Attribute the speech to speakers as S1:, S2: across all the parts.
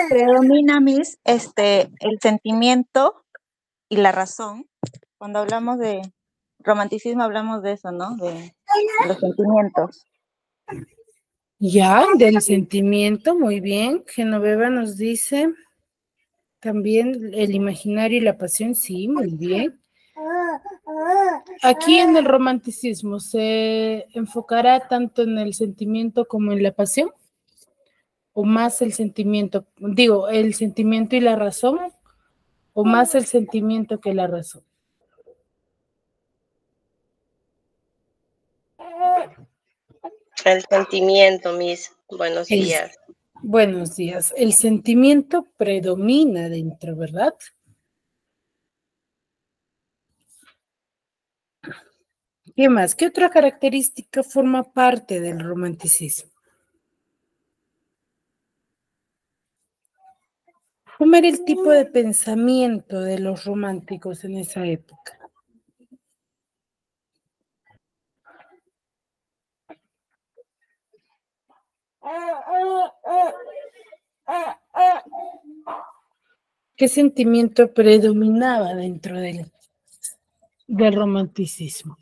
S1: Predomina, Miss, el sentimiento y la razón. Cuando hablamos de romanticismo hablamos de eso, ¿no? De los sentimientos.
S2: Ya, del sentimiento, muy bien. Genoveva nos dice también el imaginario y la pasión, sí, muy bien. Aquí en el romanticismo, ¿se enfocará tanto en el sentimiento como en la pasión? ¿O más el sentimiento, digo, el sentimiento y la razón? ¿O más el sentimiento que la razón?
S3: El sentimiento, Miss. Buenos días.
S2: Buenos días. El sentimiento predomina dentro, ¿verdad? ¿Qué más? ¿Qué otra característica forma parte del romanticismo? ¿Cómo era el tipo de pensamiento de los románticos en esa época? ¿Qué sentimiento predominaba dentro del romanticismo?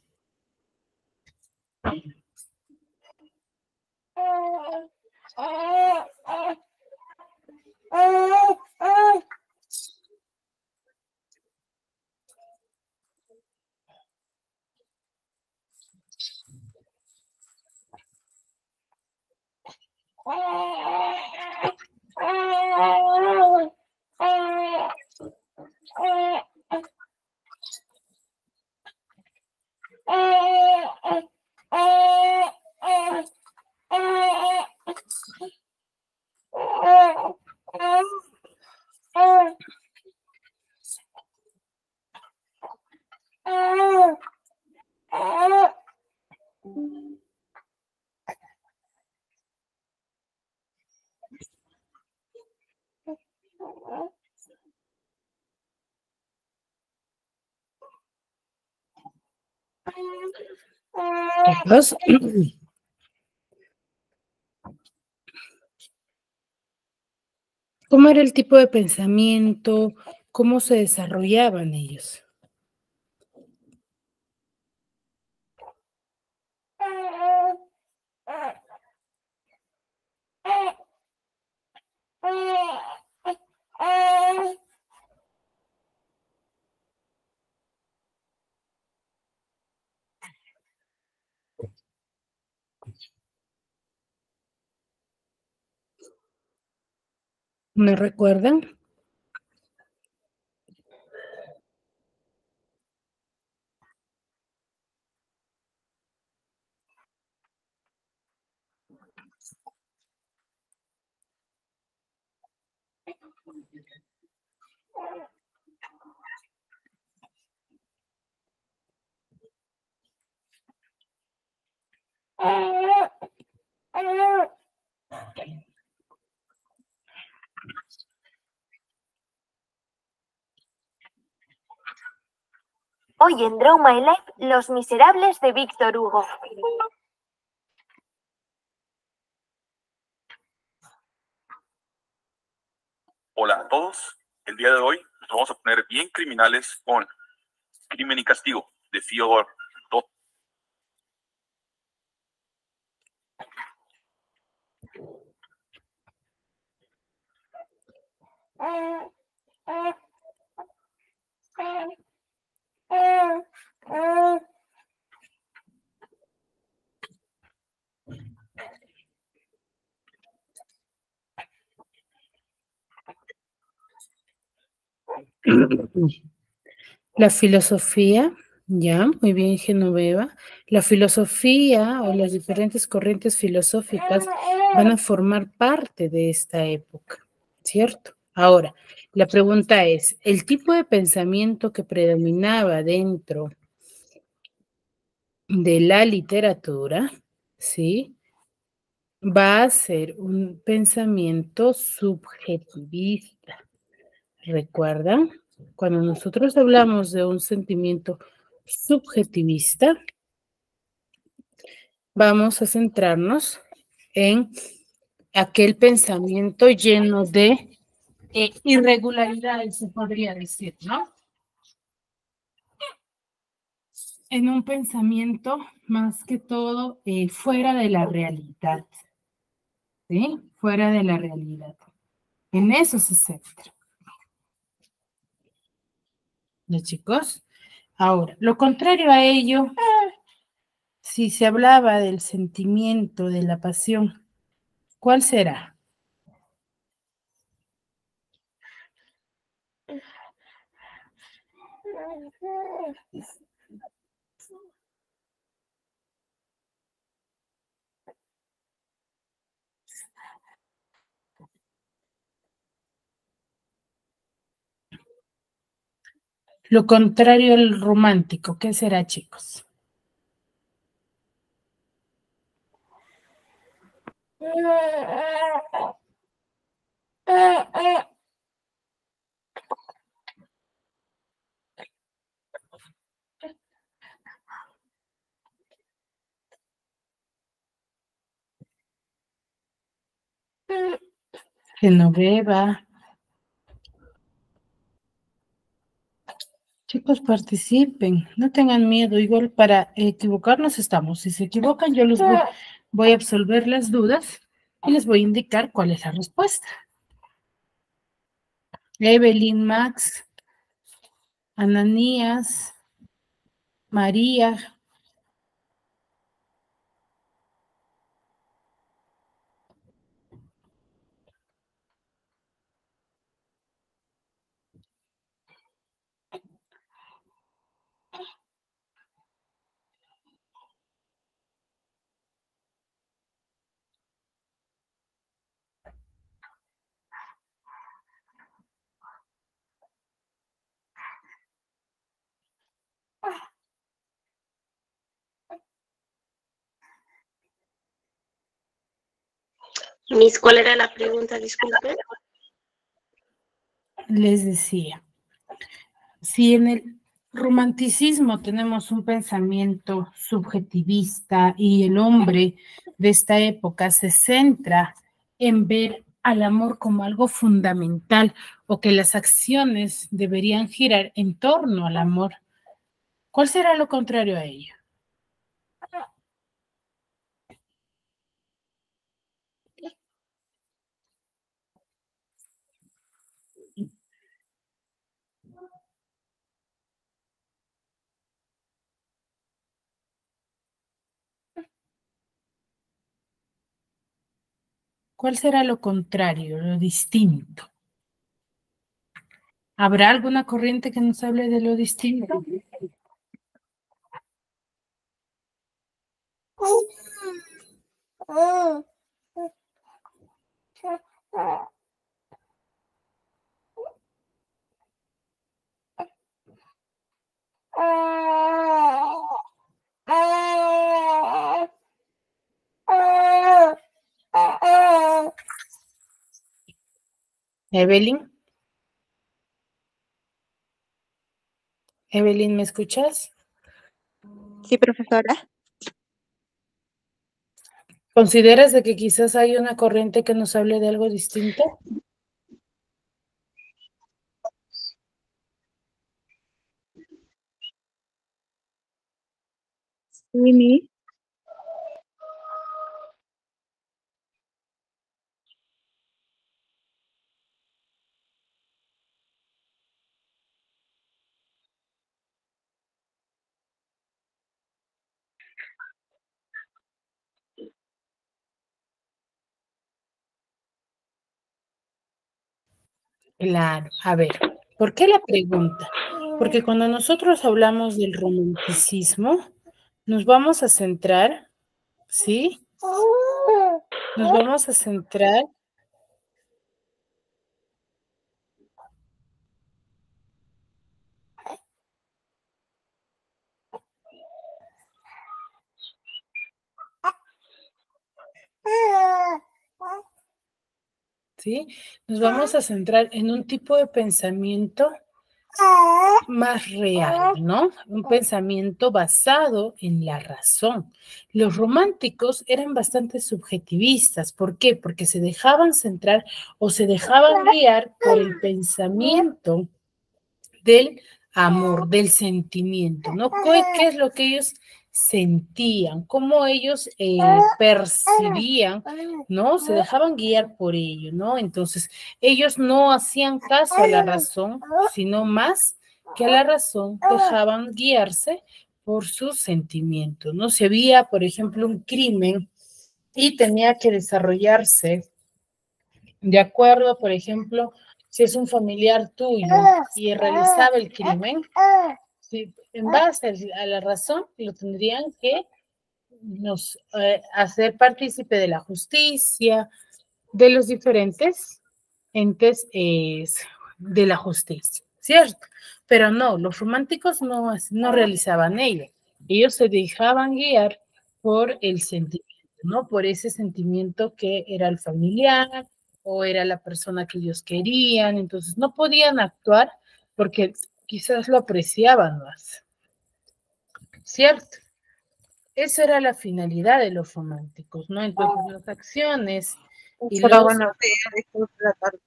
S2: Carlos. ¿Cómo era el tipo de pensamiento? ¿Cómo se desarrollaban ellos? ¿Me recuerdan?
S4: Hoy en Draw My Life, Los Miserables de Víctor Hugo.
S5: Hola a todos. El día de hoy nos vamos a poner bien criminales con Crimen y Castigo de Fyodor Dostoyevsky.
S2: La filosofía, ya, muy bien, Genoveva. La filosofía o las diferentes corrientes filosóficas van a formar parte de esta época, ¿cierto? Ahora, la pregunta es, ¿el tipo de pensamiento que predominaba dentro de la literatura, sí, va a ser un pensamiento subjetivista? ¿Recuerdan? Cuando nosotros hablamos de un sentimiento subjetivista, vamos a centrarnos en aquel pensamiento lleno de irregularidades, se podría decir, ¿no? En un pensamiento más que todo fuera de la realidad, ¿sí? Fuera de la realidad. En eso se centra. ¿Los chicos? Ahora, lo contrario a ello, si se hablaba del sentimiento, de la pasión, ¿cuál será? Lo contrario al romántico, ¿qué será, chicos? Genoveva. Chicos, participen, no tengan miedo, igual para equivocarnos estamos. Si se equivocan, yo los voy a absolver las dudas y les voy a indicar cuál es la respuesta. Evelyn, Max, Ananías, María.
S3: Miss, ¿cuál era la pregunta? Disculpe.
S2: Les decía, si en el romanticismo tenemos un pensamiento subjetivista y el hombre de esta época se centra en ver al amor como algo fundamental o que las acciones deberían girar en torno al amor, ¿cuál será lo contrario a ello? ¿Cuál será lo contrario, lo distinto? ¿Habrá alguna corriente que nos hable de lo distinto? Evelyn. Evelyn, ¿me escuchas?
S1: Sí, profesora.
S2: ¿Consideras de que quizás hay una corriente que nos hable de algo distinto?
S1: Sí,
S2: Claro, a ver, ¿por qué la pregunta? Porque cuando nosotros hablamos del romanticismo, nos vamos a centrar, ¿sí? Nos vamos a centrar ¿sí? Nos vamos a centrar en un tipo de pensamiento más real, ¿no? Un pensamiento basado en la razón. Los románticos eran bastante subjetivistas. ¿Por qué? Porque se dejaban centrar o se dejaban guiar por el pensamiento del amor, del sentimiento, ¿no? ¿Qué es lo que ellos sentían? ¿Cómo ellos percibían, ¿no? Se dejaban guiar por ello, ¿no? Entonces, ellos no hacían caso a la razón, sino más que a la razón, dejaban guiarse por sus sentimientos, ¿no? Si había, por ejemplo, un crimen y tenía que desarrollarse de acuerdo, por ejemplo, si es un familiar tuyo y realizaba el crimen, si en base a la razón lo tendrían que hacer partícipe de la justicia, de los diferentes entes de la justicia, ¿cierto? Pero no, los románticos no realizaban ello. Ellos se dejaban guiar por el sentimiento, ¿no? Por ese sentimiento que era el familiar o era la persona que ellos querían. Entonces no podían actuar porque quizás lo apreciaban más, ¿cierto? Esa era la finalidad de los románticos, ¿no? Entonces las acciones y los...
S6: Buenos días, disculpe la tarde.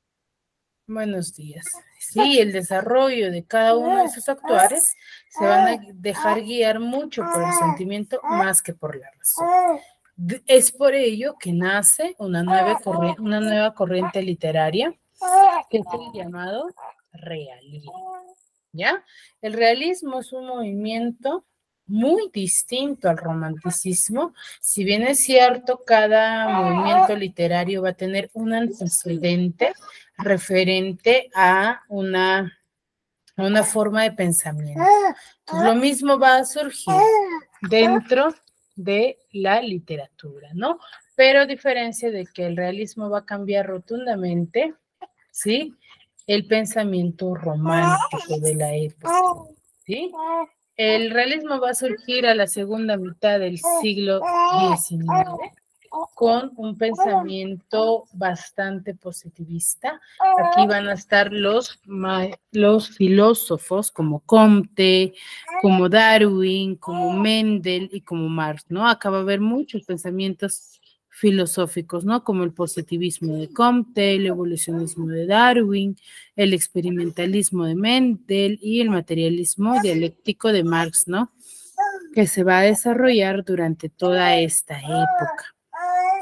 S2: Buenos días. Sí, el desarrollo de cada uno de esos actuares se van a dejar guiar mucho por el sentimiento más que por la razón. Es por ello que nace una nueva corriente literaria que es el llamado realismo, ¿ya? El realismo es un movimiento muy distinto al romanticismo. Si bien es cierto, cada movimiento literario va a tener un antecedente referente a una forma de pensamiento. Entonces, lo mismo va a surgir dentro de la literatura, ¿no? Pero a diferencia de que el realismo va a cambiar rotundamente, ¿sí? El pensamiento romántico de la época, ¿sí? El realismo va a surgir a la segunda mitad del siglo XIX con un pensamiento bastante positivista. Aquí van a estar los filósofos como Comte, como Darwin, como Mendel y como Marx, ¿no? Acá va a haber muchos pensamientos filosóficos, ¿no? Como el positivismo de Comte, el evolucionismo de Darwin, el experimentalismo de Mendel y el materialismo dialéctico de Marx, ¿no? Que se va a desarrollar durante toda esta época,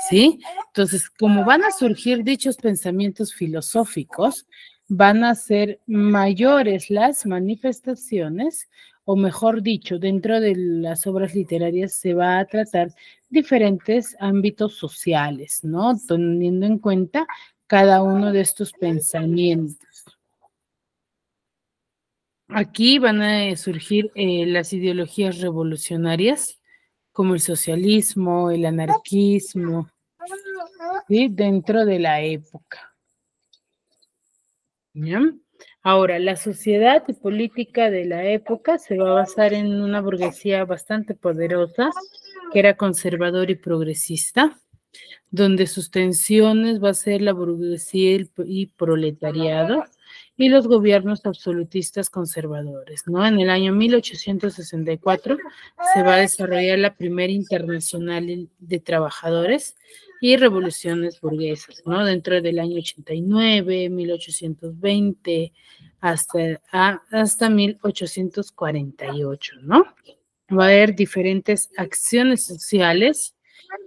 S2: ¿sí? Entonces, como van a surgir dichos pensamientos filosóficos, van a ser mayores las manifestaciones, o mejor dicho, dentro de las obras literarias se va a tratar diferentes ámbitos sociales, ¿no? Teniendo en cuenta cada uno de estos pensamientos. Aquí van a surgir las ideologías revolucionarias, como el socialismo, el anarquismo, ¿sí? Dentro de la época. ¿Ya? Ahora, la sociedad y política de la época se va a basar en una burguesía bastante poderosa, que era conservadora y progresista, donde sus tensiones va a ser la burguesía y proletariado, y los gobiernos absolutistas conservadores, ¿no? En el año 1864 se va a desarrollar la primera internacional de trabajadores y revoluciones burguesas, ¿no? Dentro del año 89, 1820, hasta 1848, ¿no? Va a haber diferentes acciones sociales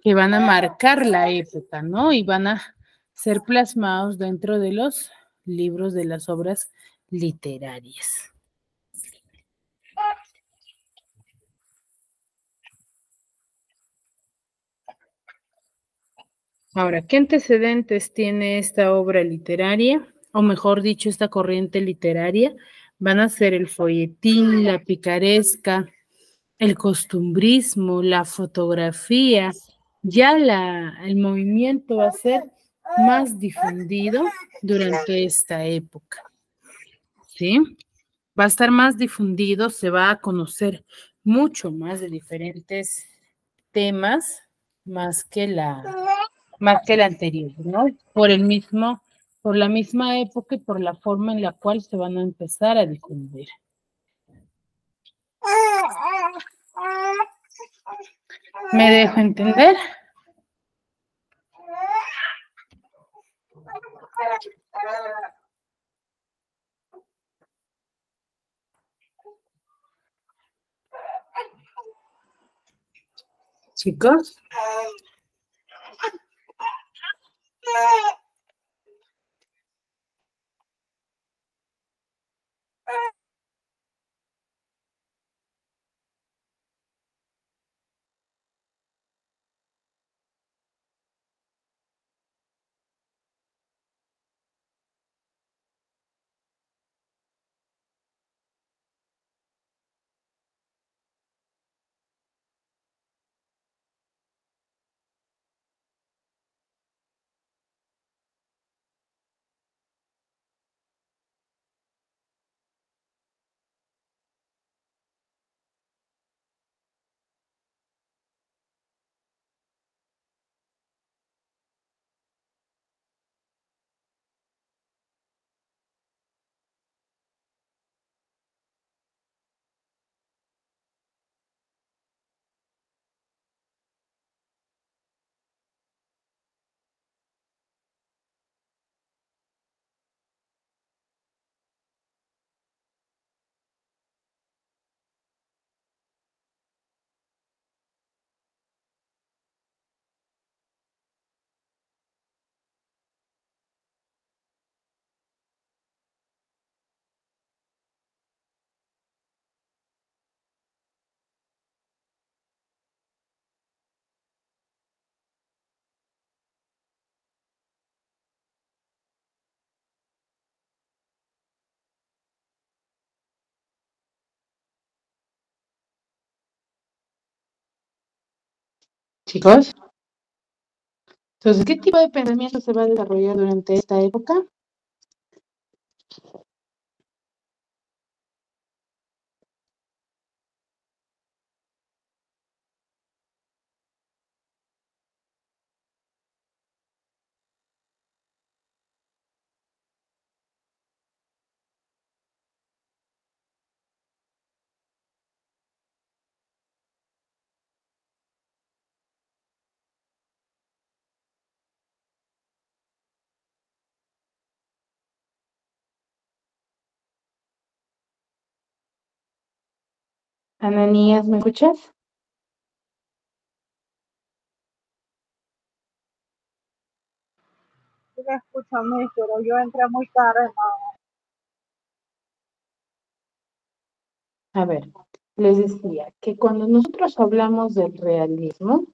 S2: que van a marcar la época, ¿no? Y van a ser plasmados dentro de los libros de las obras literarias. Ahora, ¿qué antecedentes tiene esta obra literaria? O mejor dicho, esta corriente literaria. Van a ser el folletín, la picaresca, el costumbrismo, la fotografía. Ya el movimiento va a ser más difundido durante esta época, ¿sí? Va a estar más difundido, se va a conocer mucho más de diferentes temas, más que la anterior, ¿no? Por el mismo por la misma época y por la forma en la cual se van a empezar a difundir. ¿Me dejo entender? Chicos. Chicos, entonces, ¿qué tipo de pensamiento se va a desarrollar durante esta época? Ananías, ¿me escuchas?
S6: Sí me escucho a mí, pero yo entré muy tarde, no.
S2: A ver, les decía que cuando nosotros hablamos del realismo,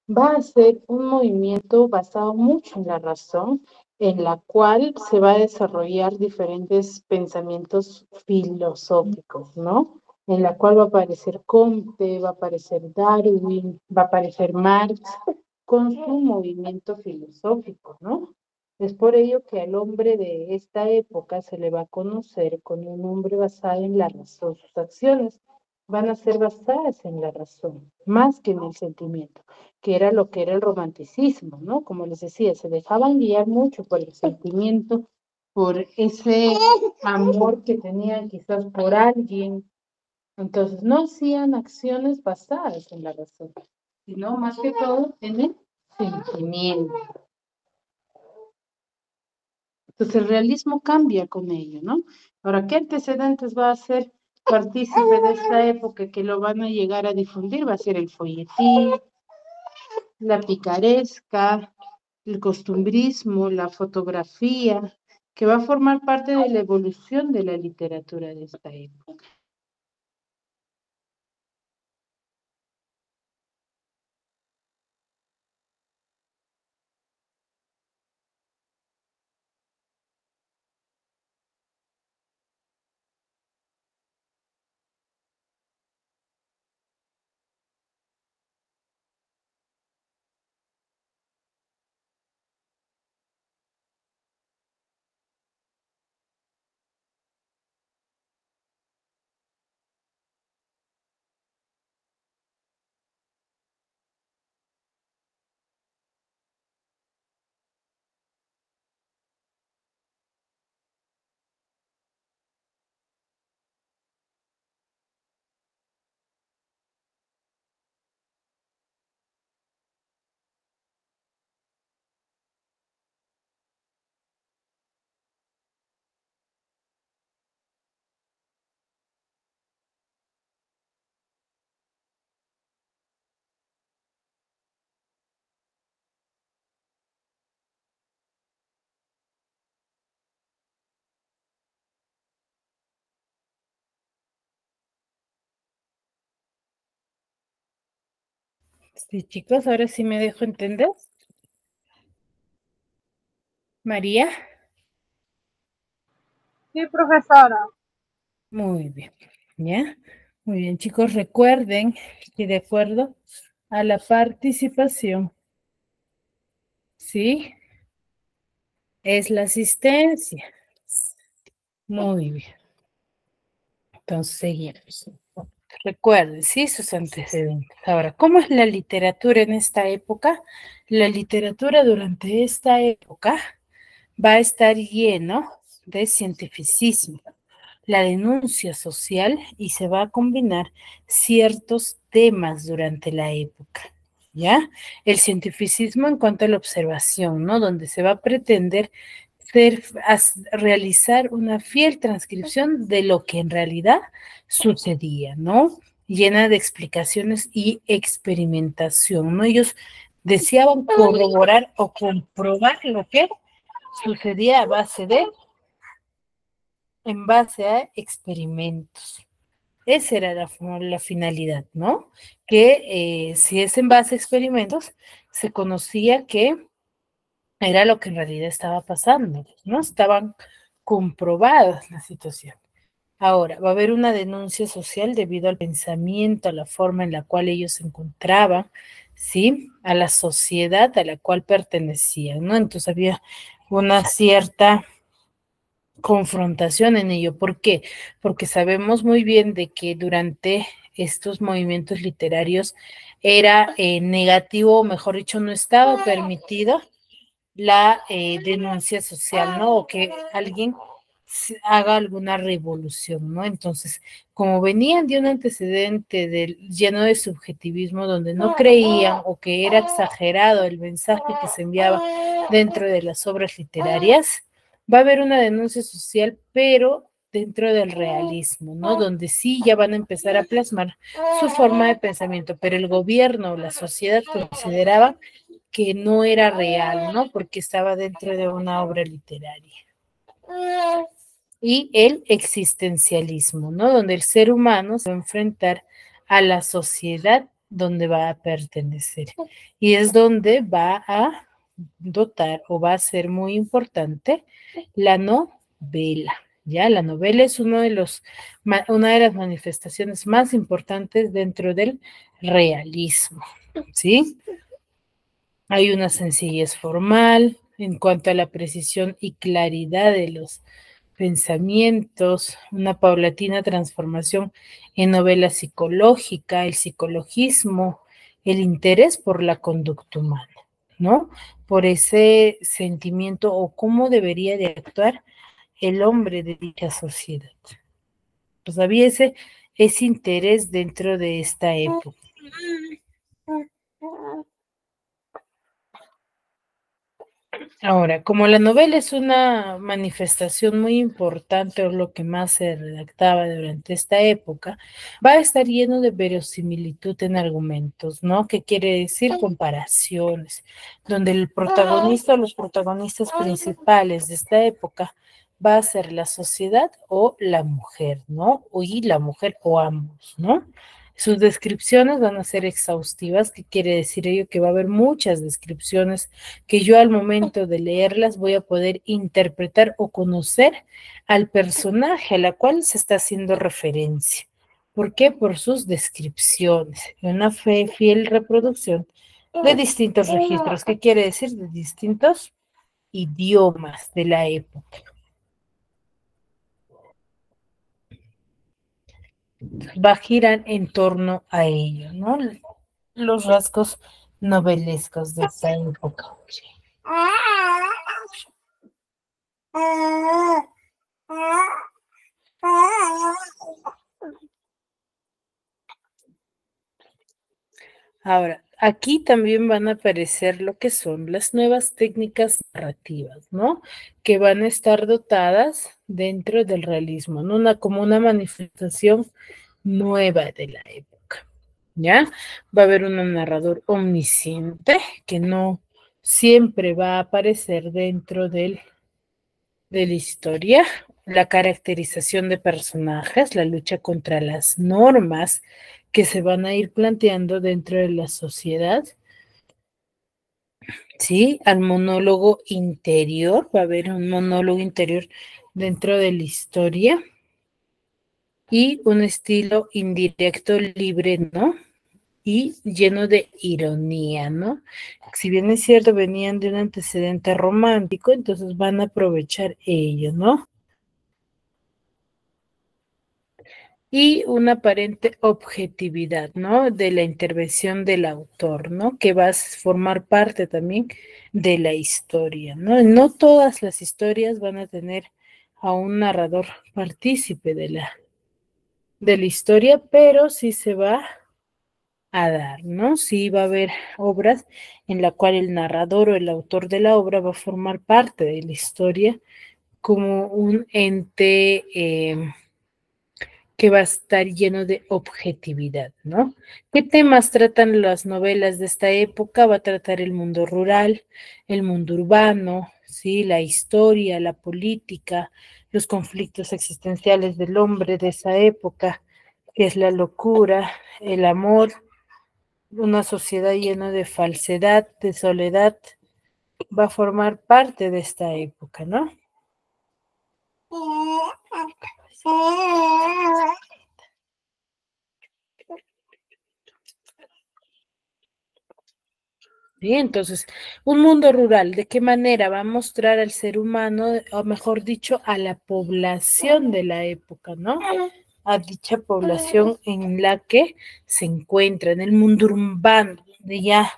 S2: va a ser un movimiento basado mucho en la razón, en la cual se va a desarrollar diferentes pensamientos filosóficos, ¿no? En la cual va a aparecer Comte, va a aparecer Darwin, va a aparecer Marx, con su movimiento filosófico, ¿no? Es por ello que al hombre de esta época se le va a conocer como un hombre basado en la razón. Sus acciones van a ser basadas en la razón, más que en el sentimiento, que era lo que era el romanticismo, ¿no? Como les decía, se dejaban guiar mucho por el sentimiento, por ese amor que tenían quizás por alguien. Entonces, no hacían acciones basadas en la razón, sino más que todo en el sentimiento. Entonces, el realismo cambia con ello, ¿no? Ahora, ¿qué antecedentes va a ser partícipe de esta época que lo van a llegar a difundir? Va a ser el folletín, la picaresca, el costumbrismo, la fotografía, que va a formar parte de la evolución de la literatura de esta época. Sí, chicos, ahora sí me dejo entender. María.
S6: Sí, profesora.
S2: Muy bien, ¿ya? Muy bien, chicos, recuerden que de acuerdo a la participación, ¿sí? Es la asistencia. Muy bien. Entonces, seguimos. Recuerden, ¿sí? Sus antecedentes. Ahora, ¿cómo es la literatura en esta época? La literatura durante esta época va a estar lleno de cientificismo, la denuncia social y se va a combinar ciertos temas durante la época, ¿ya? El cientificismo en cuanto a la observación, ¿no? Donde se va a pretender realizar una fiel transcripción de lo que en realidad sucedía, ¿no? Llena de explicaciones y experimentación, ¿no? Ellos deseaban corroborar o comprobar lo que sucedía en base a experimentos. Esa era la finalidad, ¿no? Que si es en base a experimentos, se conocía que era lo que en realidad estaba pasando, ¿no? Estaban comprobadas la situación. Ahora, va a haber una denuncia social debido al pensamiento, a la forma en la cual ellos se encontraban, ¿sí? A la sociedad a la cual pertenecían, ¿no? Entonces había una cierta confrontación en ello. ¿Por qué? Porque sabemos muy bien de que durante estos movimientos literarios era negativo, o mejor dicho, no estaba permitido la denuncia social, ¿no? O que alguien haga alguna revolución, ¿no? Entonces, como venían de un antecedente lleno de subjetivismo donde no creían o que era exagerado el mensaje que se enviaba dentro de las obras literarias, va a haber una denuncia social, pero dentro del realismo, ¿no? Donde sí ya van a empezar a plasmar su forma de pensamiento, pero el gobierno o la sociedad consideraba que no era real, ¿no? Porque estaba dentro de una obra literaria. Y el existencialismo, ¿no? Donde el ser humano se va a enfrentar a la sociedad donde va a pertenecer. Y es donde va a dotar o va a ser muy importante la novela. Ya, la novela es una de las manifestaciones más importantes dentro del realismo, ¿sí? Hay una sencillez formal en cuanto a la precisión y claridad de los pensamientos, una paulatina transformación en novela psicológica, el psicologismo, el interés por la conducta humana, ¿no? Por ese sentimiento o cómo debería de actuar el hombre de dicha sociedad. Pues había ese interés dentro de esta época. Ahora, como la novela es una manifestación muy importante o lo que más se redactaba durante esta época, va a estar lleno de verosimilitud en argumentos, ¿no? ¿Qué quiere decir? Comparaciones, donde el protagonista o los protagonistas principales de esta época va a ser la sociedad o la mujer, ¿no? Y la mujer o ambos, ¿no? Sus descripciones van a ser exhaustivas, ¿qué quiere decir ello? Que va a haber muchas descripciones que yo al momento de leerlas voy a poder interpretar o conocer al personaje a la cual se está haciendo referencia. ¿Por qué? Por sus descripciones. Una fiel reproducción de distintos registros. ¿Qué quiere decir? De distintos idiomas de la época. Va a girar en torno a ello, ¿no? Los rasgos novelescos de esta época. Ahora, aquí también van a aparecer lo que son las nuevas técnicas narrativas, ¿no? Que van a estar dotadas dentro del realismo, ¿no? Como una manifestación nueva de la época, ¿ya? Va a haber un narrador omnisciente que no siempre va a aparecer dentro de la historia, la caracterización de personajes, la lucha contra las normas que se van a ir planteando dentro de la sociedad, ¿sí? Al monólogo interior, va a haber un monólogo interior dentro de la historia y un estilo indirecto libre, ¿no? Y lleno de ironía, ¿no? Si bien es cierto, venían de un antecedente romántico, entonces van a aprovechar ello, ¿no? Y una aparente objetividad, ¿no? De la intervención del autor, ¿no? Que va a formar parte también de la historia, ¿no? No todas las historias van a tener a un narrador partícipe de la historia, pero sí se va a dar, ¿no? Sí va a haber obras en la cual el narrador o el autor de la obra va a formar parte de la historia como un ente que va a estar lleno de objetividad, ¿no? ¿Qué temas tratan las novelas de esta época? Va a tratar el mundo rural, el mundo urbano, ¿sí? La historia, la política, los conflictos existenciales del hombre de esa época, que es la locura, el amor, una sociedad llena de falsedad, de soledad, va a formar parte de esta época, ¿no? Sí, entonces, un mundo rural, ¿de qué manera va a mostrar al ser humano, o mejor dicho, a la población de la época, ¿no? A dicha población en la que se encuentra, en el mundo urbano, donde ya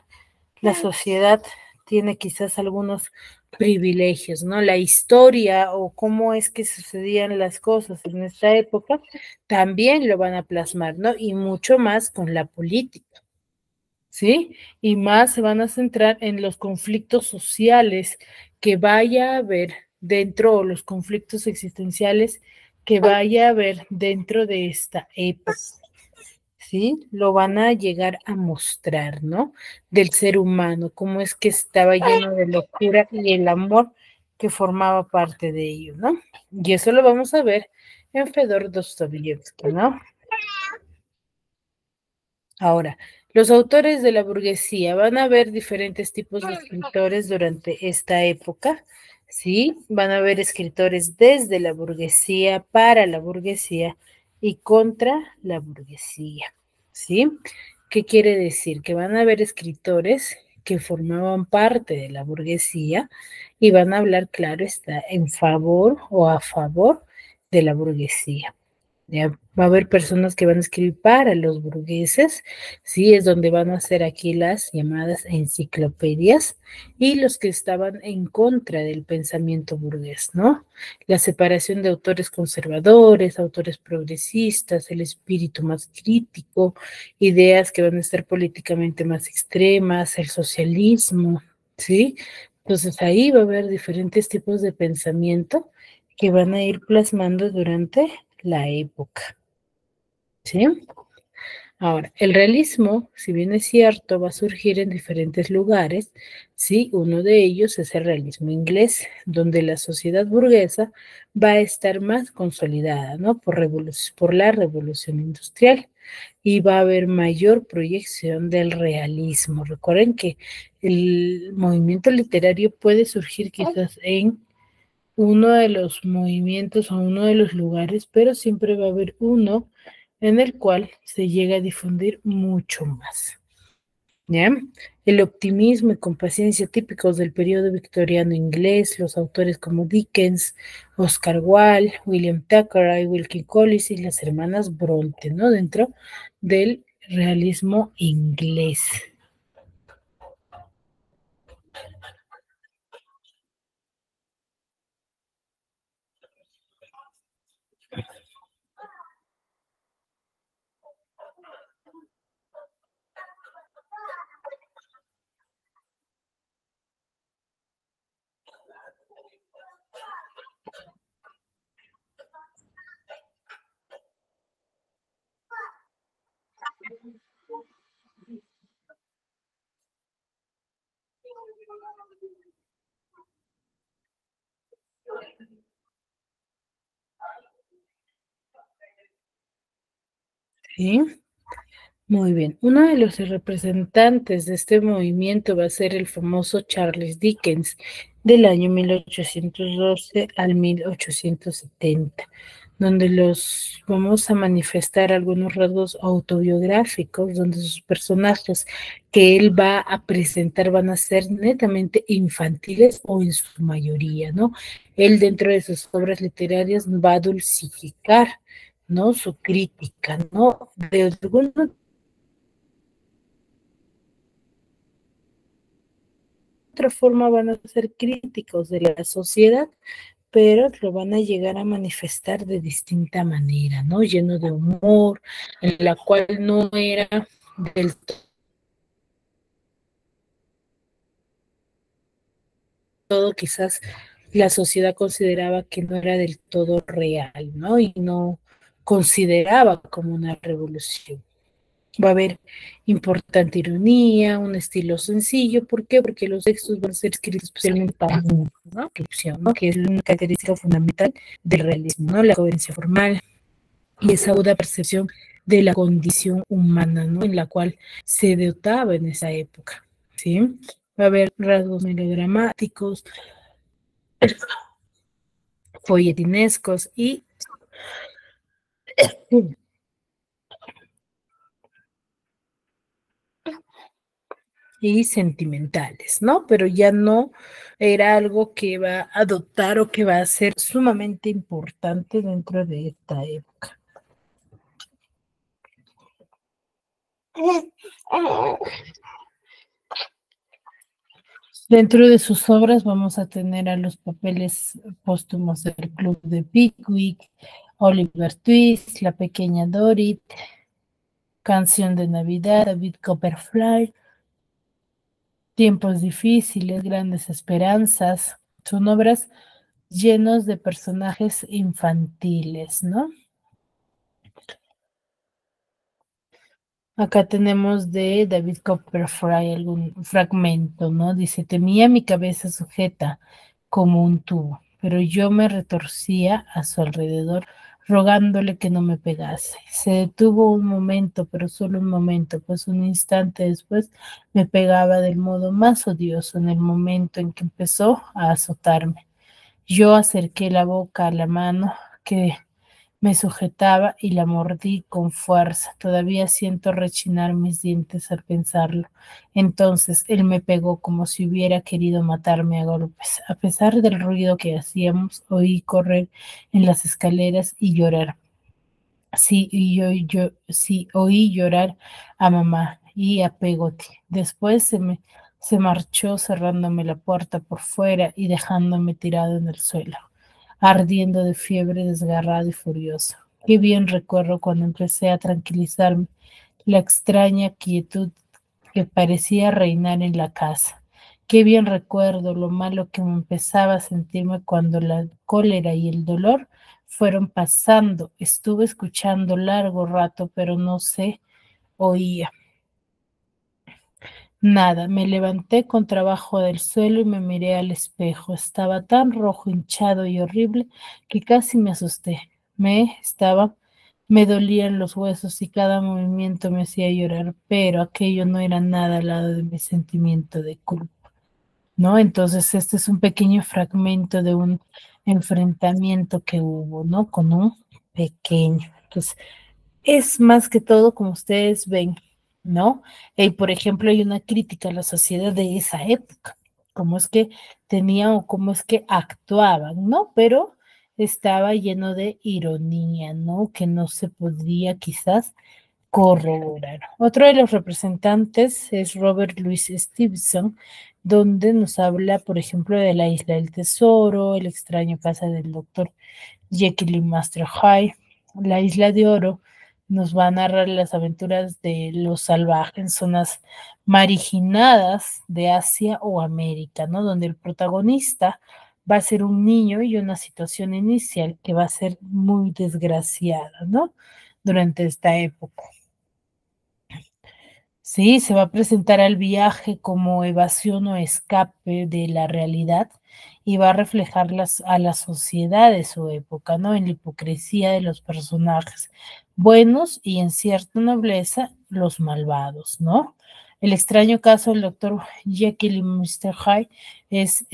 S2: la sociedad tiene quizás algunos privilegios, ¿no? La historia o cómo es que sucedían las cosas en esta época también lo van a plasmar, ¿no? Y mucho más con la política. ¿Sí? Y más se van a centrar en los conflictos sociales que vaya a haber dentro, o los conflictos existenciales que vaya a haber dentro de esta época, ¿sí? Lo van a llegar a mostrar, ¿no? Del ser humano, cómo es que estaba lleno de locura y el amor que formaba parte de ello, ¿no? Y eso lo vamos a ver en Fedor Dostoyevsky, ¿no? Ahora, los autores de la burguesía van a ver diferentes tipos de escritores durante esta época, ¿sí? Van a haber escritores desde la burguesía, para la burguesía y contra la burguesía, ¿sí? ¿Qué quiere decir? Que van a haber escritores que formaban parte de la burguesía y van a hablar, claro, está en favor o a favor de la burguesía. Ya va a haber personas que van a escribir para los burgueses, sí, es donde van a hacer aquí las llamadas enciclopedias, y los que estaban en contra del pensamiento burgués, ¿no? La separación de autores conservadores, autores progresistas, el espíritu más crítico, ideas que van a estar políticamente más extremas, el socialismo, ¿sí? Entonces ahí va a haber diferentes tipos de pensamiento que van a ir plasmando durante la época, ¿sí? Ahora, el realismo, si bien es cierto, va a surgir en diferentes lugares, ¿sí? Uno de ellos es el realismo inglés, donde la sociedad burguesa va a estar más consolidada, ¿no? Por la revolución industrial, y va a haber mayor proyección del realismo. Recuerden que el movimiento literario puede surgir quizás en uno de los movimientos o uno de los lugares, pero siempre va a haber uno en el cual se llega a difundir mucho más. ¿Ya? El optimismo y compaciencia típicos del periodo victoriano inglés, los autores como Dickens, Oscar Wilde, William Thackeray, Wilkie Collins y las hermanas Bronte, ¿no? Dentro del realismo inglés. ¿Sí? Muy bien. Uno de los representantes de este movimiento va a ser el famoso Charles Dickens, del año 1812 al 1870, donde los vamos a manifestar algunos rasgos autobiográficos, donde sus personajes que él va a presentar van a ser netamente infantiles o en su mayoría, ¿no? Él dentro de sus obras literarias va a dulcificar, ¿no? Su crítica, ¿no? De alguna otra forma van a ser críticos de la sociedad, pero lo van a llegar a manifestar de distinta manera, ¿no? Lleno de humor, en la cual no era del todo, quizás la sociedad consideraba que no era del todo real, ¿no? Y no consideraba como una revolución. Va a haber importante ironía, un estilo sencillo. ¿Por qué? Porque los textos van a ser escritos especialmente para niños, ¿no? ¿No? Que es una característica fundamental del realismo, ¿no? La coherencia formal y esa aguda percepción de la condición humana, ¿no? En la cual se dotaba en esa época, ¿sí? Va a haber rasgos melodramáticos, folletinescos y sentimentales, ¿no? Pero ya no era algo que va a adoptar o que va a ser sumamente importante dentro de esta época. Dentro de sus obras vamos a tener a los papeles póstumos del Club de Pickwick, Oliver Twist, La Pequeña Dorrit, Canción de Navidad, David Copperfield, Tiempos difíciles, Grandes esperanzas. Son obras llenos de personajes infantiles, ¿no? Acá tenemos de David Copperfield algún fragmento, ¿no? Dice, temía mi cabeza sujeta como un tubo, pero yo me retorcía a su alrededor, rogándole que no me pegase. Se detuvo un momento, pero solo un momento, pues un instante después me pegaba del modo más odioso en el momento en que empezó a azotarme. Yo acerqué la boca a la mano que me sujetaba y la mordí con fuerza. Todavía siento rechinar mis dientes al pensarlo. Entonces él me pegó como si hubiera querido matarme a golpes. A pesar del ruido que hacíamos, oí correr en las escaleras y llorar. Sí, sí, oí llorar a mamá y a Pegote. Después se marchó cerrándome la puerta por fuera y dejándome tirado en el suelo, ardiendo de fiebre, desgarrado y furioso. Qué bien recuerdo cuando empecé a tranquilizarme, la extraña quietud que parecía reinar en la casa. Qué bien recuerdo lo malo que me empezaba a sentirme cuando la cólera y el dolor fueron pasando. Estuve escuchando largo rato, pero no se oía nada. Me levanté con trabajo del suelo y me miré al espejo. Estaba tan rojo, hinchado y horrible que casi me asusté. Me dolían los huesos y cada movimiento me hacía llorar, pero aquello no era nada al lado de mi sentimiento de culpa, ¿no? Entonces, este es un pequeño fragmento de un enfrentamiento que hubo, ¿no? Con un pequeño. Entonces, es más que todo como ustedes ven, ¿no? Por ejemplo, hay una crítica a la sociedad de esa época, cómo es que tenían o cómo es que actuaban, ¿no? Pero estaba lleno de ironía, ¿no? Que no se podría quizás corroborar. Otro de los representantes es Robert Louis Stevenson, donde nos habla, por ejemplo, de la Isla del Tesoro, el extraño casa del doctor Jekyll y Master Hyde, la Isla de Oro. Nos va a narrar las aventuras de los salvajes en zonas marginadas de Asia o América, ¿no? Donde el protagonista va a ser un niño y una situación inicial que va a ser muy desgraciada, ¿no? Durante esta época. Sí, se va a presentar al viaje como evasión o escape de la realidad y va a reflejar a la sociedad de su época, ¿no? En la hipocresía de los personajes buenos y en cierta nobleza los malvados, ¿no? El extraño caso del doctor Jekyll y Mr. Hyde es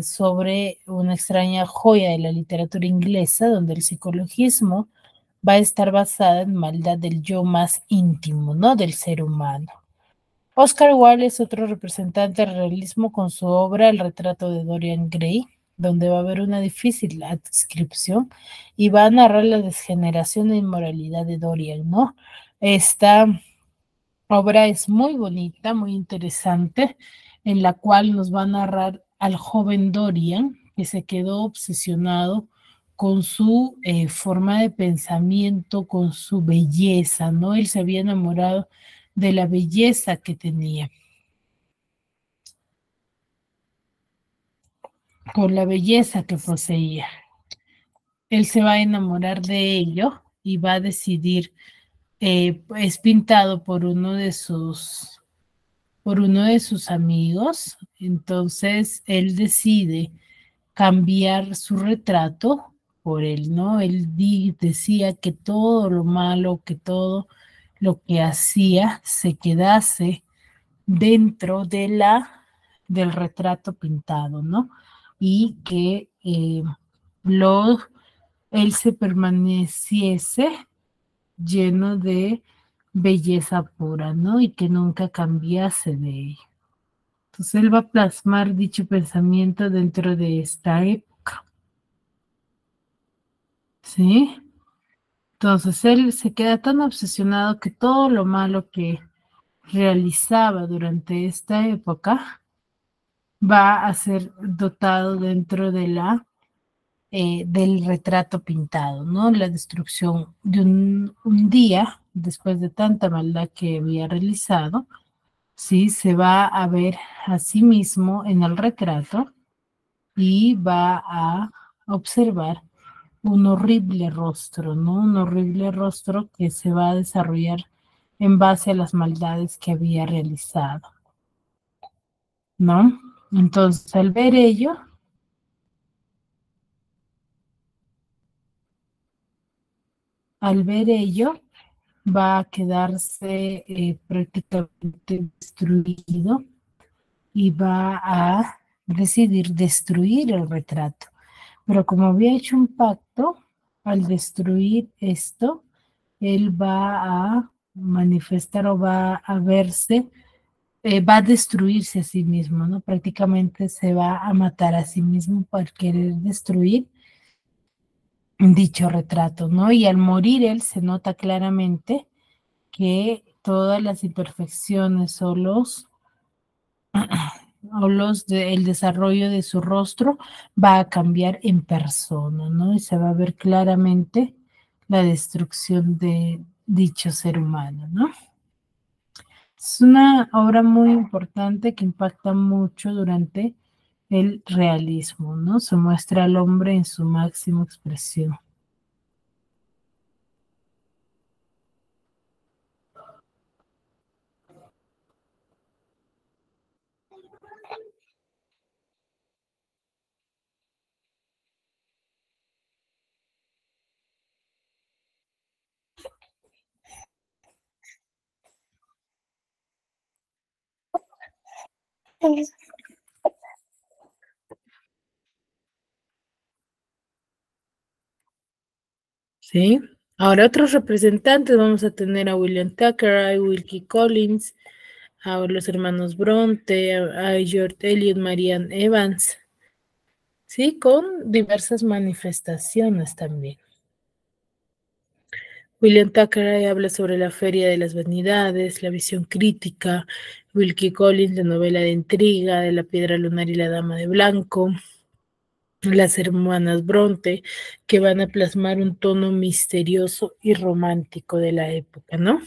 S2: sobre una extraña joya de la literatura inglesa donde el psicologismo va a estar basada en maldad del yo más íntimo, ¿no? Del ser humano. Oscar Wilde es otro representante del realismo con su obra El retrato de Dorian Gray, donde va a haber una difícil adscripción y va a narrar la degeneración e inmoralidad de Dorian, ¿no? Esta obra es muy bonita, muy interesante, en la cual nos va a narrar al joven Dorian, que se quedó obsesionado con su forma de pensamiento, con su belleza, ¿no? Él se había enamorado de la belleza que tenía, con la belleza que poseía. Él se va a enamorar de ello y va a decidir, es pintado por uno de sus amigos, entonces él decide cambiar su retrato por él, ¿no? Él decía que todo lo malo, que todo lo que hacía se quedase dentro del retrato pintado, ¿no? Y que él se permaneciese lleno de belleza pura, ¿no? Y que nunca cambiase de ello. Entonces él va a plasmar dicho pensamiento dentro de esta época. ¿Sí? Entonces él se queda tan obsesionado que todo lo malo que realizaba durante esta época va a ser dotado dentro de del retrato pintado, ¿no? La destrucción de un día, después de tanta maldad que había realizado, sí, se va a ver a sí mismo en el retrato y va a observar un horrible rostro, ¿no? Un horrible rostro que se va a desarrollar en base a las maldades que había realizado, ¿no? Entonces, al ver ello, va a quedarse prácticamente destruido y va a decidir destruir el retrato. Pero como había hecho un pacto, al destruir esto, él va a manifestar o va a verse, va a destruirse a sí mismo, ¿no? Prácticamente se va a matar a sí mismo por querer destruir dicho retrato, ¿no? Y al morir él se nota claramente que todas las imperfecciones o el desarrollo de su rostro va a cambiar en persona, ¿no? Y se va a ver claramente la destrucción de dicho ser humano, ¿no? Es una obra muy importante que impacta mucho durante el realismo, ¿no? Se muestra al hombre en su máxima expresión. ¿Sí? Ahora otros representantes vamos a tener a William Thackeray, Wilkie Collins, a los hermanos Bronte, a George Eliot, Marianne Evans, ¿sí? Con diversas manifestaciones también. William Thackeray habla sobre la feria de las vanidades, la visión crítica. Wilkie Collins, la novela de intriga, de la piedra lunar y la dama de blanco. Las hermanas Bronte, que van a plasmar un tono misterioso y romántico de la época, ¿no?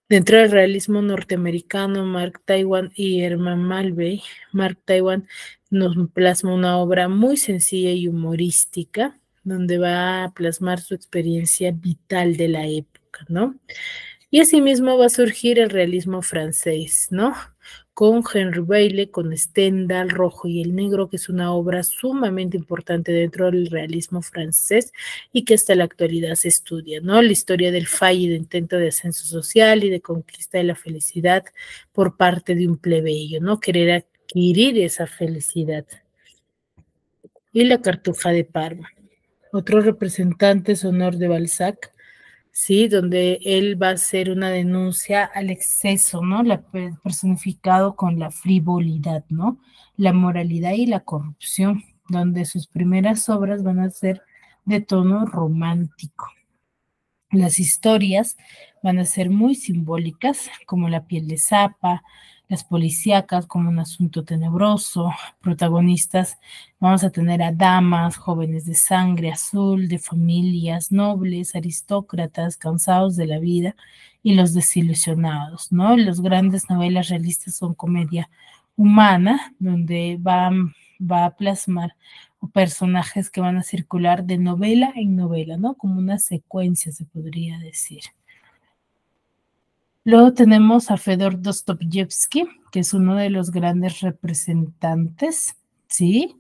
S2: Dentro del realismo norteamericano, Mark Twain y Herman Melville, Mark Twain nos plasma una obra muy sencilla y humorística, donde va a plasmar su experiencia vital de la época, ¿no? Y asimismo va a surgir el realismo francés, ¿no? con Henry Bailey, con Stendhal, Rojo y el Negro, que es una obra sumamente importante dentro del realismo francés y que hasta la actualidad se estudia, ¿no? La historia del fallido intento de ascenso social y de conquista de la felicidad por parte de un plebeyo, ¿no? Querer adquirir esa felicidad. Y La Cartuja de Parma. Otro representante es Honor de Balzac, ¿sí? Donde él va a hacer una denuncia al exceso, ¿no? Personificado con la frivolidad, ¿no? La moralidad y la corrupción, donde sus primeras obras van a ser de tono romántico. Las historias van a ser muy simbólicas, como La piel de Zapa, las policíacas como Un asunto tenebroso, protagonistas, vamos a tener a damas, jóvenes de sangre azul, de familias nobles, aristócratas, cansados de la vida y los desilusionados, ¿no? Las grandes novelas realistas son comedia humana, donde va a plasmar personajes que van a circular de novela en novela, ¿no? Como una secuencia, se podría decir. Luego tenemos a Fedor Dostoyevsky, que es uno de los grandes representantes, ¿sí?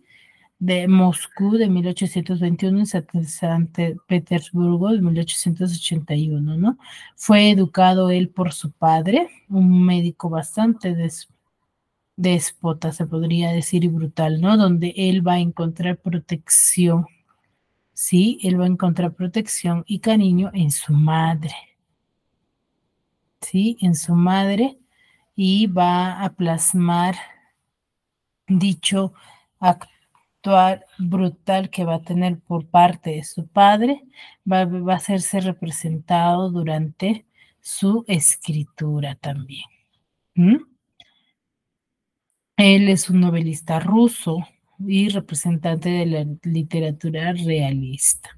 S2: De Moscú de 1821 y San Petersburgo de 1881, ¿no? Fue educado él por su padre, un médico bastante déspota, se podría decir, y brutal, ¿no? Donde él va a encontrar protección, ¿sí? Él va a encontrar protección y cariño en su madre, ¿sí? En su madre, y va a plasmar dicho actuar brutal que va a tener por parte de su padre, va a hacerse representado durante su escritura también. Él es un novelista ruso y representante de la literatura realista.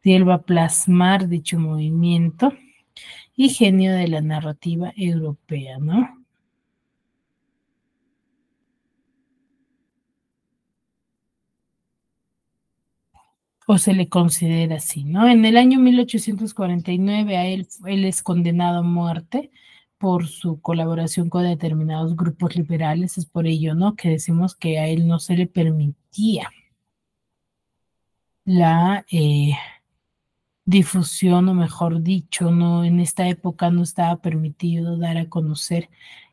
S2: Y él va a plasmar dicho movimiento y genio de la narrativa europea, ¿no? O se le considera así, ¿no? En el año 1849 a él es condenado a muerte por su colaboración con determinados grupos liberales. Es por ello, ¿no?, que decimos que a él no se le permitía la difusión, o mejor dicho, no, en esta época no estaba permitido dar a conocer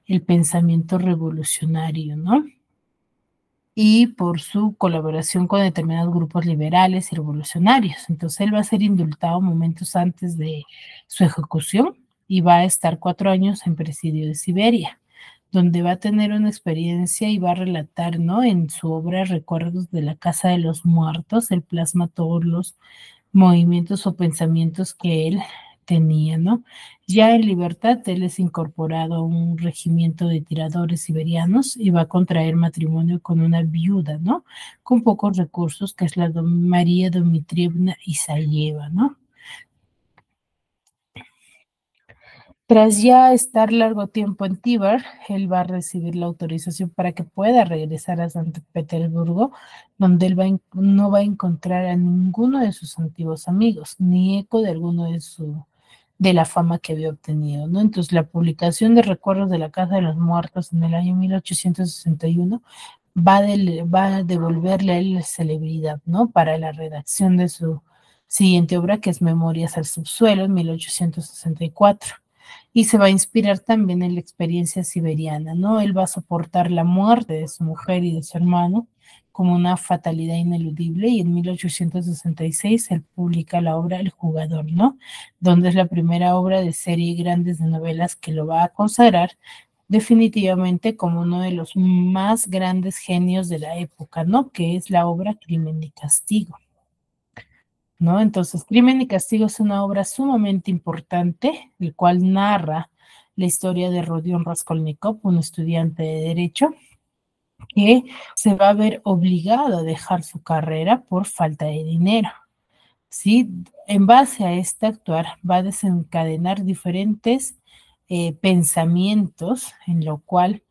S2: el pensamiento revolucionario, ¿no? Y por su colaboración con determinados grupos liberales y revolucionarios. Entonces él va a ser indultado momentos antes de su ejecución y va a estar 4 años en presidio de Siberia, donde va a tener una experiencia y va a relatar, ¿no?, en su obra Recuerdos de la Casa de los Muertos. Él plasma todos los movimientos o pensamientos que él tenía, ¿no? Ya en libertad, él es incorporado a un regimiento de tiradores siberianos y va a contraer matrimonio con una viuda, ¿no?, con pocos recursos, que es la María Dmitrievna Isayeva, ¿no? Tras ya estar largo tiempo en Tíber, él va a recibir la autorización para que pueda regresar a San Petersburgo, donde él no va a encontrar a ninguno de sus antiguos amigos, ni eco de alguno de la fama que había obtenido, ¿no? Entonces, la publicación de Recuerdos de la Casa de los Muertos en el año 1861 va a devolverle a él la celebridad, ¿no?, para la redacción de su siguiente obra, que es Memorias al Subsuelo, en 1864. Y se va a inspirar también en la experiencia siberiana, ¿no? Él va a soportar la muerte de su mujer y de su hermano como una fatalidad ineludible, y en 1866 él publica la obra El Jugador, ¿no?, donde es la primera obra de serie grandes de novelas que lo va a consagrar definitivamente como uno de los más grandes genios de la época, ¿no?, que es la obra Crimen y Castigo, ¿no? Entonces, Crimen y Castigo es una obra sumamente importante, el cual narra la historia de Rodion Raskolnikov, un estudiante de Derecho, que se va a ver obligado a dejar su carrera por falta de dinero, ¿sí? En base a este actuar va a desencadenar diferentes pensamientos, en lo cual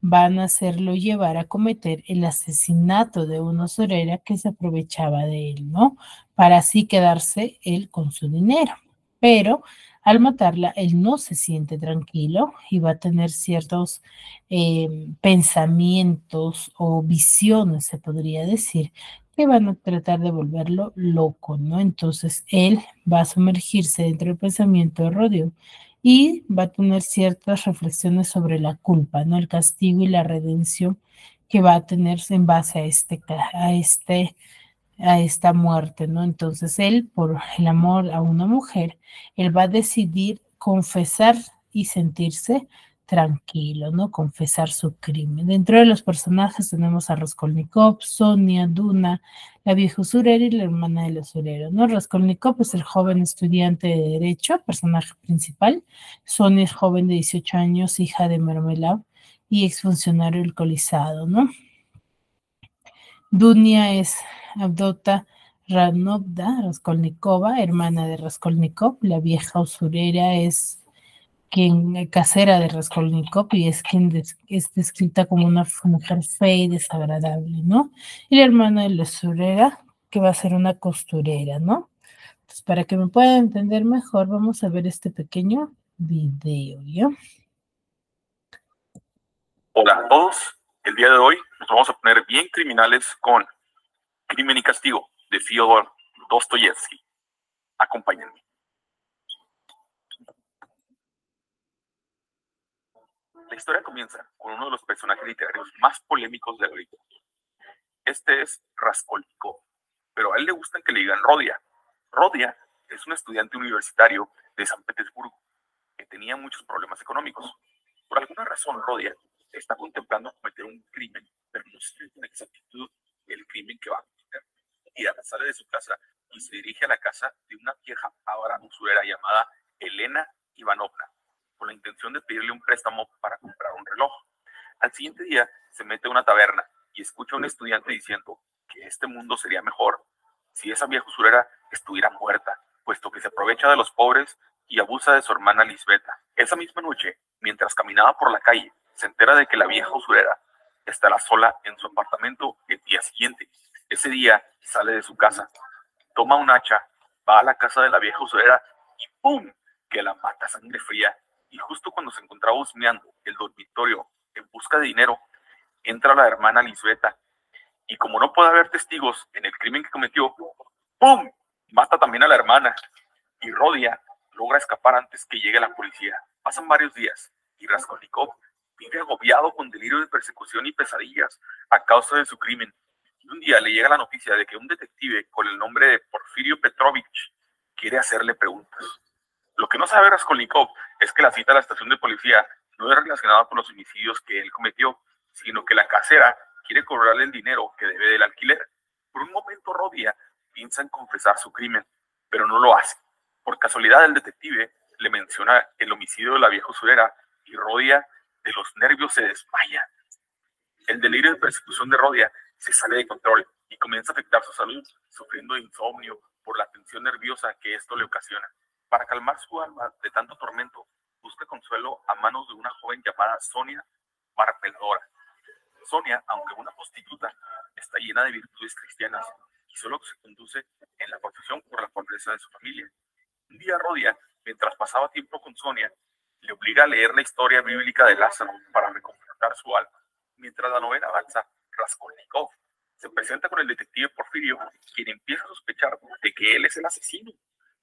S2: van a hacerlo llevar a cometer el asesinato de una usurera que se aprovechaba de él, ¿no?, para así quedarse él con su dinero. Pero Al matarla, él no se siente tranquilo y va a tener ciertos pensamientos o visiones, se podría decir, que van a tratar de volverlo loco, ¿no? Entonces, él va a sumergirse dentro del pensamiento de Rodeo y va a tener ciertas reflexiones sobre la culpa, ¿no? El castigo y la redención que va a tenerse en base a esta muerte, ¿no? Entonces él, por el amor a una mujer, él va a decidir confesar y sentirse tranquilo, ¿no? Confesar su crimen. Dentro de los personajes tenemos a Raskolnikov, Sonia, Duna, la vieja usurera y la hermana del usurero, ¿no? Raskolnikov es el joven estudiante de Derecho, personaje principal. Sonia es joven de 18 años, hija de Mermelov y exfuncionario alcoholizado, ¿no? Dunia es Avdota Raskolnikova, hermana de Raskolnikov. La vieja usurera es quien casera de Raskolnikov y es quien es descrita como una mujer fea y desagradable, ¿no? Y la hermana de la usurera, que va a ser una costurera, ¿no? Entonces, para que me puedan entender mejor, vamos a ver este pequeño video, ¿ya?
S5: Hola a todos. El día de hoy nos vamos a poner bien criminales con Crimen y Castigo de Fyodor Dostoyevsky. Acompáñenme. La historia comienza con uno de los personajes literarios más polémicos de la literatura. Este es Raskolnikov, pero a él le gustan que le digan Rodia. Rodia es un estudiante universitario de San Petersburgo que tenía muchos problemas económicos. Por alguna razón, Rodia está contemplando cometer un crimen, pero no sabe con exactitud el crimen que va a cometer. Y sale de su casa y se dirige a la casa de una vieja ávara usurera llamada Elena Ivanovna, con la intención de pedirle un préstamo para comprar un reloj. Al siguiente día se mete a una taberna y escucha a un estudiante diciendo que este mundo sería mejor si esa vieja usurera estuviera muerta, puesto que se aprovecha de los pobres y abusa de su hermana Lisbeta. Esa misma noche, mientras caminaba por la calle, se entera de que la vieja usurera estará sola en su apartamento el día siguiente. Ese día sale de su casa, toma un hacha, va a la casa de la vieja usurera y ¡pum!, que la mata a sangre fría. Y justo cuando se encontraba husmeando el dormitorio en busca de dinero, entra la hermana Lisbeta y como no puede haber testigos en el crimen que cometió, ¡pum!, mata también a la hermana. Y Rodia logra escapar antes que llegue la policía. Pasan varios días y Raskolnikov vive agobiado con delirio de persecución y pesadillas a causa de su crimen. Y un día le llega la noticia de que un detective con el nombre de Porfirio Petrovich quiere hacerle preguntas. Lo que no sabe Raskolnikov es que la cita a la estación de policía no es relacionada con los homicidios que él cometió, sino que la casera quiere cobrarle el dinero que debe del alquiler. Por un momento Rodia piensa en confesar su crimen, pero no lo hace. Por casualidad el detective le menciona el homicidio de la vieja usurera y Rodia de los nervios se desmaya. El delirio de persecución de Rodia se sale de control y comienza a afectar su salud, sufriendo de insomnio por la tensión nerviosa que esto le ocasiona. Para calmar su alma de tanto tormento, busca consuelo a manos de una joven llamada Sonia Marpeladora. Sonia, aunque una prostituta, está llena de virtudes cristianas y solo se conduce en la profesión por la pobreza de su familia. Un día Rodia, mientras pasaba tiempo con Sonia, le obliga a leer la historia bíblica de Lázaro para reconfortar su alma. Mientras la novela avanza, Raskolnikov se presenta con el detective Porfirio, quien empieza a sospechar de que él es el asesino.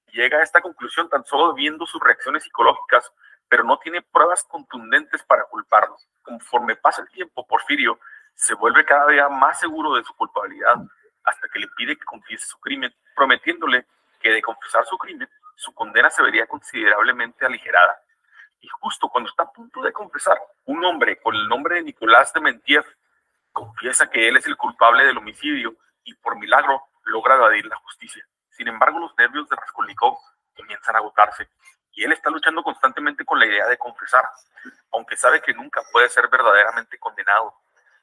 S5: Llega a esta conclusión tan solo viendo sus reacciones psicológicas, pero no tiene pruebas contundentes para culparlo. Conforme pasa el tiempo, Porfirio se vuelve cada día más seguro de su culpabilidad, hasta que le pide que confiese su crimen, prometiéndole que de confesar su crimen, su condena se vería considerablemente aligerada. Y justo cuando está a punto de confesar, un hombre con el nombre de Nicolás Dementiev confiesa que él es el culpable del homicidio y por milagro logra evadir la justicia. Sin embargo, los nervios de Raskolnikov comienzan a agotarse y él está luchando constantemente con la idea de confesar, aunque sabe que nunca puede ser verdaderamente condenado.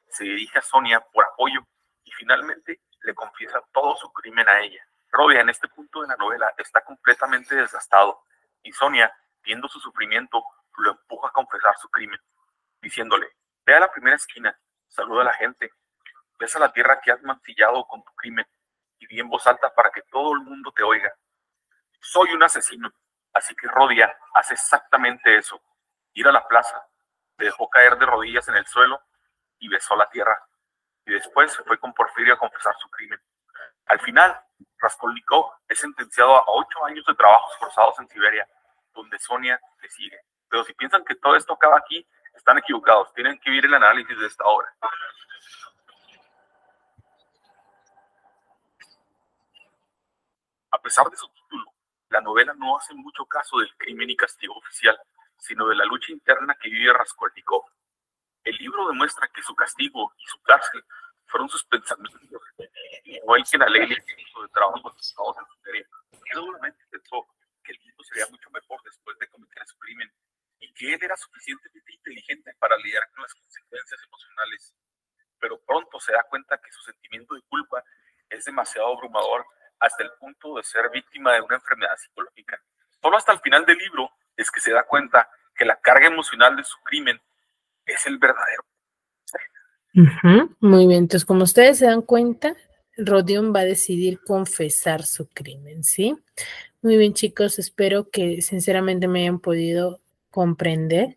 S5: Se dirige a Sonia por apoyo y finalmente le confiesa todo su crimen a ella. Rodia en este punto de la novela está completamente desgastado y Sonia, viendo su sufrimiento, lo empuja a confesar su crimen, diciéndole: ve a la primera esquina, saluda a la gente, besa la tierra que has mancillado con tu crimen y di en voz alta para que todo el mundo te oiga: soy un asesino, Así que Rodia hace exactamente eso. Ir a la plaza, se dejó caer de rodillas en el suelo y besó la tierra. Y después se fue con Porfirio a confesar su crimen. Al final, Raskolnikov es sentenciado a 8 años de trabajos forzados en Siberia, donde Sonia le sigue. Pero si piensan que todo esto acaba aquí, están equivocados. Tienen que ver el análisis de esta obra. A pesar de su título, la novela no hace mucho caso del crimen y castigo oficial, sino de la lucha interna que vive Raskolnikov. El libro demuestra que su castigo y su cárcel fueron sus pensamientos, igual que la ley le hizo de trabajos forzados en Siberia. Seguramente pensó que el mundo sería mucho mejor después de cometer su crimen y que él era suficientemente inteligente para lidiar con las consecuencias emocionales. Pero pronto se da cuenta que su sentimiento de culpa es demasiado abrumador hasta el punto de ser víctima de una enfermedad psicológica. Solo hasta el final del libro es que se da cuenta que la carga emocional de su crimen es el verdadero.
S2: Muy bien, entonces como ustedes se dan cuenta, Rodion va a decidir confesar su crimen, ¿sí? Muy bien, chicos, espero que sinceramente me hayan podido comprender.